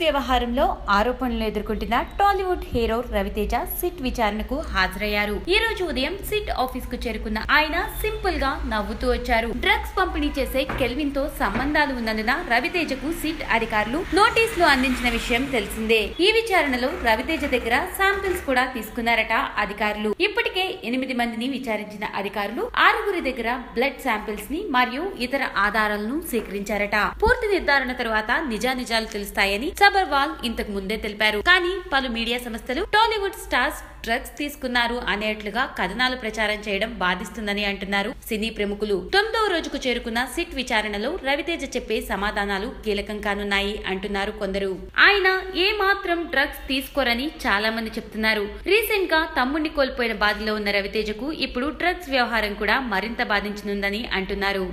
వ్యవహారంలో ఆరోపణలు ఎదుర్కొంటున్న టాలీవుడ్ హీరో రవితేజ సిట్ విచారణకు హాజరయ్యారు. ఈ రోజు ఉదయం సిట్ ఆఫీస్ కు చేరుకున్న ఆయన సింపుల్ గా నవ్వుతూ వచ్చారు. డ్రగ్స్ పంపిణీ చేసే కెల్విన్ తో సంబంధాలు ఉన్నందున రవితేజకు సిట్ అధికారులు నోటీసులు అందించిన విషయం తెలిసిందే. ఈ విచారణలో రవితేజ దగ్గర శాంపిల్స్ కూడా తీసుకున్నారట అధికారులు. ఇప్పటికే 8 మందిని విచారించిన అధికారులు 6 దగ్గర బ్లడ్ శాంపిల్స్ ని మరియు ఇతర ఆధారాలను సేకరించారట. పూర్తి నిర్ధారణ తరువాత నిజానిజాలు తెలుస్తాయని సబర్వాల్ ఇంతకు ముందే తెలిపారు. కానీ పలు మీడియా సంస్థలు టాలీవుడ్ స్టార్స్ డ్రగ్స్ తీసుకున్నారు అనేట్లుగా కథనాలు ప్రచారం చేయడం బాధిస్తుందని అంటున్నారు సినీ ప్రముఖులు. 9వ రోజుకు చేరుకున్న సిట్ విచారణలో రవితేజ చెప్పే సమాధానాలు కీలకం కానున్నాయి అంటున్నారు కొందరు. ఆయన ఏ మాత్రం డ్రగ్స్ తీసుకోరని చాలా మంది చెప్తున్నారు. రీసెంట్ గా తమ్ముడిని కోల్పోయిన బాధలో ఉన్న రవితేజకు ఇప్పుడు డ్రగ్స్ వ్యవహారం కూడా మరింత బాధించనుందని అంటున్నారు.